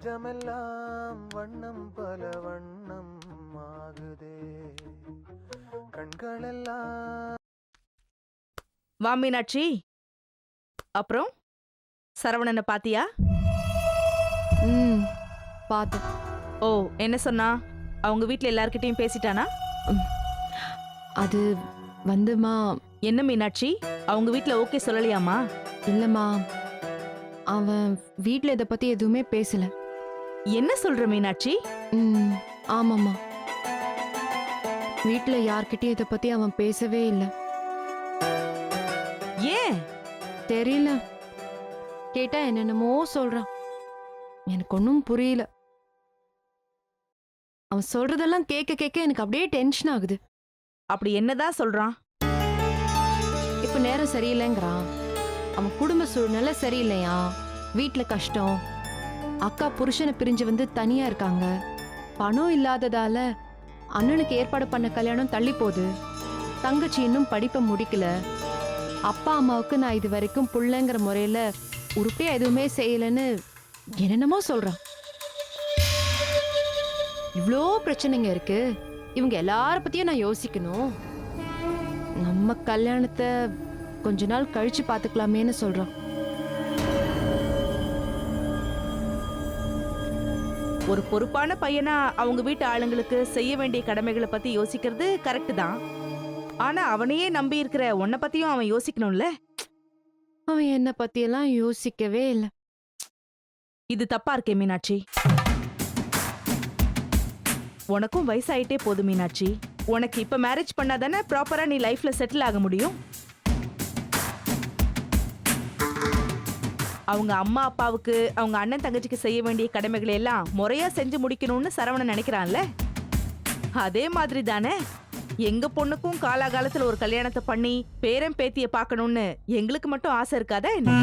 நெஞ்சமெல்லாம் வண்ணம் பல வண்ணம் ஆகுதே கண்களெல்லாம். வா மீனாட்சி. அப்புறம் சரவணனை பாத்தியா? பார்த்தேன். ஓ, என்ன சொன்னா? அவங்க வீட்ல எல்லார்கிட்டயும் பேசிட்டானா? அது வந்துமா. என்ன மீனாட்சி, அவங்க வீட்ல ஓகே சொல்லலையாமா? இல்லம்மா, அவன் வீட்ல இத பத்தி எதுவுமே பேசல. என்ன சொல்ற மீனாட்சி? ஆமாம்மா, வீட்ல யார்கிட்டயும் இத பத்தி அவன் பேசவே இல்ல. ஏன் தெரியல, கேட்டா என்னென்னமோ சொல்றான். எனக்கு ஒன்னும் புரியல. அவன் சொல்றதெல்லாம் கேட்க கேட்க எனக்கு அப்படியே டென்ஷன் ஆகுது. அப்படி என்னதான் சொல்றான்? இப்ப நேரம் சரியில்லைங்கிறான். அவன் குடும்ப சூழ்நிலை சரியில்லையா, வீட்ல கஷ்டம், அக்கா புருஷனை பிரிஞ்சு வந்து தனியா இருக்காங்க, பணம் இல்லாததால அண்ணனுக்கு ஏற்பாடு பண்ண கல்யாணம் தள்ளி போகுது, தங்கச்சி இன்னும் படிப்பை முடிக்கல, அப்பா அம்மாவுக்கு நான் இது வரைக்கும் புள்ளங்கிற முறையில உருப்படியா எதுவுமே செய்யலன்னு என்னென்னமோ சொல்றான். இவ்ளோ பிரச்சனைங்க இருக்கு, இவங்க எல்லார பத்தியும் நான் யோசிக்கணும். நம்ம கல்யாணத்தை கொஞ்ச நாள் கழிச்சு பாத்துக்கலாமேன்னு சொல்றான். ஒரு பொறுப்பான பையனா அவங்க வீட்டு ஆளுங்களுக்கு செய்ய வேண்டிய கடமைகளை பத்தி யோசிக்கிறது கரெக்ட் தான். ஆனா அவனையே நம்பி இருக்கிற உன்னை பத்தியும் அவன் யோசிக்கணும்ல. அவன் என்ன பத்தியெல்லாம் யோசிக்கவே இல்லை. இது தப்பா இருக்கே மீனாட்சி. உனக்கும் வயசாயிட்டே போது மீனாட்சி. உனக்கு இப்ப மேரேஜ் பண்ணாதானே ப்ராப்பரா நீ லைஃப்ல செட்டில் ஆக முடியும். அவங்க அம்மா அப்பாவுக்கு அவங்க அண்ணன் தங்கச்சிக்கு செய்ய வேண்டிய கடமைகளை எல்லாம் முறையா செஞ்சு முடிக்கணும்னு சரவணன் நினைக்கிறான்ல. அதே மாதிரி தானே எங்க பொண்ணுக்கும் காலாகாலத்துல ஒரு கல்யாணத்தை பண்ணி பேரன் பேத்திய பார்க்கணும்னு எங்களுக்கு மட்டும் ஆசை இருக்காதா என்ன?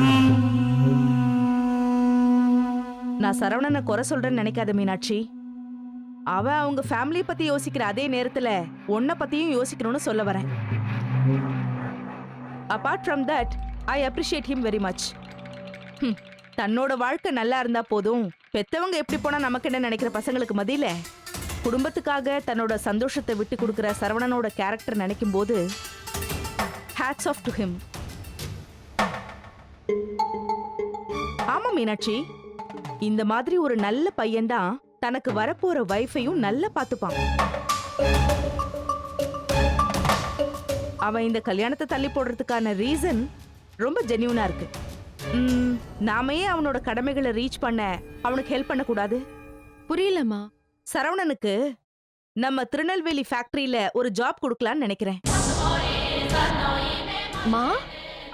நான் சரவணனை குறை சொல்றேன்னு நினைக்காத மீனாட்சி. அவன் அவங்க ஃபேமிலியை பத்தி யோசிக்கிற அதே நேரத்துல உன்னை பத்தியும் யோசிக்கணும்னு சொல்ல வரேன். Apart from that I appreciate him very much. தன்னோட வாழ்க்கை நல்லா இருந்தா போதும், பெத்தவங்க எப்படி போனா நமக்கு என்ன நினைக்கிற பசங்களுக்கு மதியில குடும்பத்துக்காக தன்னோட சந்தோஷத்தை விட்டு கொடுக்கிற சரவணனோட கேரக்டர் நினைக்கும் போது ஹேட்ஸ் ஆஃப் டு ஹிம். ஆமா மீனாட்சி, இந்த மாதிரி ஒரு நல்ல பையன்தான் தனக்கு வரப்போற வைஃபையும் நல்லா பாத்துப்பான். அவன் இந்த கல்யாணத்தை தள்ளி போடுறதுக்கான ரீசன் ரொம்ப ஜென்யூனா இருக்கு. நாமே அவனோட கடமைகளை ரீச் பண்ண அவனுக்கு ஹெல்ப் பண்ண கூடாது? புரியலமா. சரவணனுக்கு நம்ம திருநெல்வேலி ஃபேக்டரியில ஒரு ஜாப் கொடுக்கலான்னு நினைக்கிறேன்.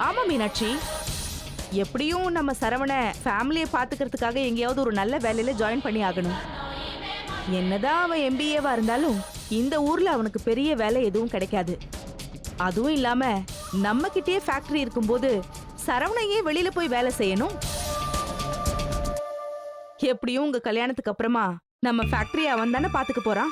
ஆமா மீனாட்சி, எப்படியும் நம்ம சரவண ஃபேமிலியை பாத்துக்கிறதுக்காக எங்கேயாவது ஒரு நல்ல வேலையில ஜாயின் பண்ணி ஆகணும். என்னதான் அவன் MBAவா இருந்தாலும் இந்த ஊர்ல அவனுக்கு பெரிய வேலை எதுவும் கிடைக்காது. அதுவும் இல்லாம நம்ம கிட்டே ஃபேக்டரி இருக்கும்போது சரவணையே வெளியில போய் வேலை செய்யணும். எப்படியும் உங்க கல்யாணத்துக்கு அப்புறமா நம்ம ஃபேக்டரி அவன் தானே பாத்துக்க போறான்.